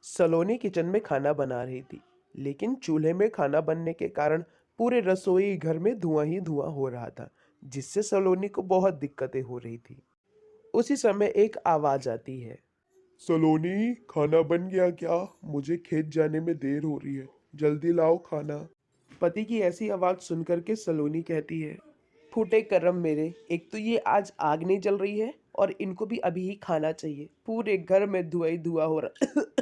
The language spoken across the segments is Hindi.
सलोनी किचन में खाना बना रही थी, लेकिन चूल्हे में खाना बनने के कारण पूरे रसोई घर में धुआं ही धुआं हो रहा था, जिससे सलोनी को बहुत दिक्कतें हो रही थी। उसी समय एक आवाज आती है। सलोनी, खाना बन गया क्या? मुझे खेत जाने में देर हो रही है, जल्दी लाओ खाना। पति की ऐसी आवाज सुनकर के सलोनी कहती है, फूटे कर्म मेरे, एक तो ये आज आग नहीं जल रही है और इनको भी अभी ही खाना चाहिए। पूरे घर में धुआं ही धुआं हो रहा।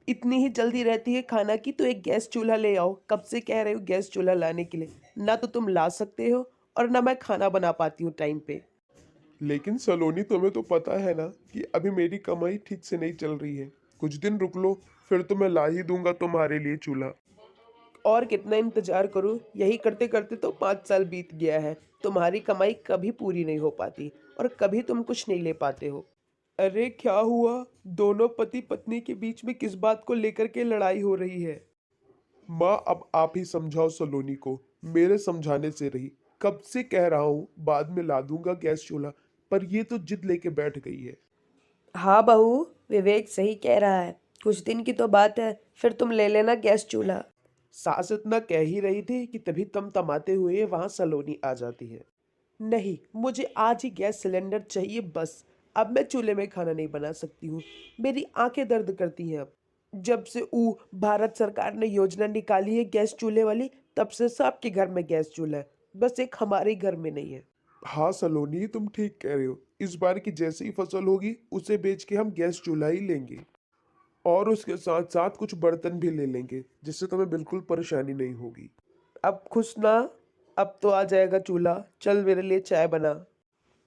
इतनी ही जल्दी रहती है खाना की तो एक गैस चूल्हा ले आओ। कब से कह रहे हो गैस चूल्हा लाने के लिए, ना तो तुम ला सकते हो और ना मैं खाना बना पाती हूँ टाइम पे। लेकिन सलोनी, तुम्हें तो पता है ना कि अभी मेरी कमाई ठीक से नहीं चल रही है। कुछ दिन रुक लो, फिर तो मैं ला ही दूंगा तुम्हारे लिए चूल्हा। और कितना इंतजार करूं? यही करते करते तो 5 साल बीत गया है। तुम्हारी कमाई कभी पूरी नहीं हो पाती और कभी तुम कुछ नहीं ले पाते हो। अरे क्या हुआ? दोनों पति पत्नी के बीच में किस बात को लेकर के लड़ाई हो रही है? माँ, अब आप ही समझाओ सलोनी को। मेरे समझाने से रही। कब से कह रहा हूँ बाद में ला दूंगा गैस चूल्हा, पर ये तो जिद लेके बैठ गई है। हाँ बहू, विवेक सही कह रहा है। कुछ दिन की तो बात है, फिर तुम ले लेना गैस चूल्हा। सास इतना कह ही रही थी कि तभी तमाते हुए वहां सलोनी आ जाती है। नहीं, मुझे आज ही गैस सिलेंडर चाहिए बस। अब मैं चूल्हे में खाना नहीं बना सकती हूँ। मेरी आंखें दर्द करती हैं अब। जब से भारत सरकार ने योजना निकाली है गैस चूल्हे वाली, तब से सबके घर में गैस चूल्हा है, बस एक हमारे घर में नहीं है। हाँ सलोनी, तुम ठीक कह रहे हो। इस बार की जैसी ही फसल होगी उसे बेच के हम गैस चूल्हा ही लेंगे, और उसके साथ साथ कुछ बर्तन भी ले लेंगे, जिससे तुम्हें बिल्कुल परेशानी नहीं होगी। अब खुश ना? अब तो आ जाएगा चूल्हा। चल मेरे लिए चाय बना।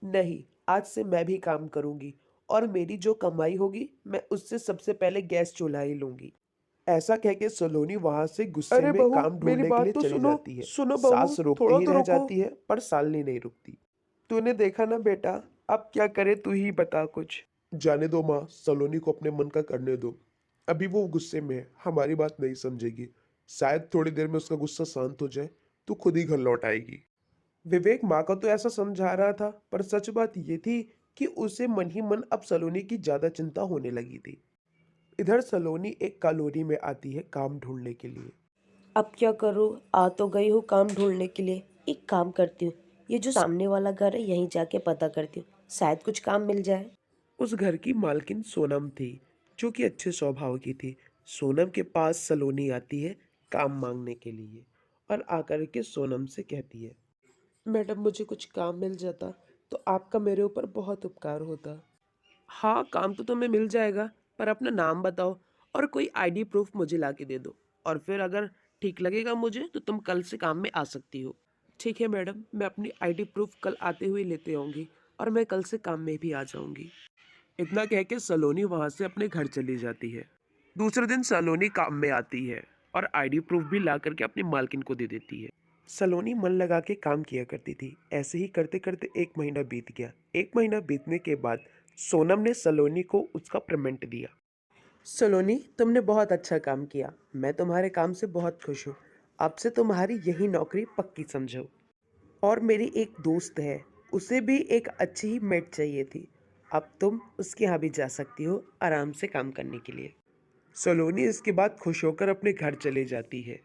नहीं, आज से मैं भी काम करूंगी और मेरी जो कमाई होगी मैं उससे सबसे पहले गैस चूल्हा ही लूंगी। ऐसा कह के सलोनी वहां से गुस्से अरे में बहू, काम मेरी ढूंढने के बात लिए तो चली सुनो। जाती है। सुनो बहू, सास रोकती थोड़ा ही तो रह रुको। जाती है, पर सालनी नहीं रुकती। तूने देखा ना बेटा, अब क्या करे, तू ही बता कुछ। जाने दो माँ, सलोनी को अपने मन का करने दो। अभी वो गुस्से में है, हमारी बात नहीं समझेगी। शायद थोड़ी देर में उसका गुस्सा शांत हो जाए तो खुद ही घर लौट आएगी। विवेक माँ को तो ऐसा समझा रहा था, पर सच बात ये थी कि उसे मन ही मन अब सलोनी की ज्यादा चिंता होने लगी थी। इधर सलोनी एक कॉलोनी में आती है काम ढूंढने के लिए। अब क्या करूँ? आ तो गई हूँ काम ढूंढने के लिए। एक काम करती हूँ, ये जो सामने वाला घर है यहीं जाके पता करती हूँ, शायद कुछ काम मिल जाए। उस घर की मालकिन सोनम थी, जो कि अच्छे स्वभाव की थी। सोनम के पास सलोनी आती है काम मांगने के लिए, और आकर के सोनम से कहती है, मैडम मुझे कुछ काम मिल जाता तो आपका मेरे ऊपर बहुत उपकार होता। हाँ, काम तो तुम्हें मिल जाएगा, पर अपना नाम बताओ और कोई आईडी प्रूफ मुझे ला के दे दो, और फिर अगर ठीक लगेगा मुझे तो तुम कल से काम में आ सकती हो। ठीक है मैडम, मैं अपनी आईडी प्रूफ कल आते हुए लेते आऊँगी और मैं कल से काम में भी आ जाऊँगी। इतना कह के सलोनी वहाँ से अपने घर चली जाती है। दूसरे दिन सलोनी काम में आती है और आईडी प्रूफ भी ला करके अपनी मालकिन को दे देती है। सलोनी मन लगा के काम किया करती थी। ऐसे ही करते करते 1 महीना बीत गया। 1 महीना बीतने के बाद सोनम ने सलोनी को उसका पेमेंट दिया। सलोनी, तुमने बहुत अच्छा काम किया। मैं तुम्हारे काम से बहुत खुश हूँ। अब से तुम्हारी यही नौकरी पक्की समझो। और मेरी एक दोस्त है, उसे भी एक अच्छी ही मेट चाहिए थी। अब तुम उसके यहाँ भी जा सकती हो आराम से काम करने के लिए। सलोनी इसके बाद खुश होकर अपने घर चले जाती है।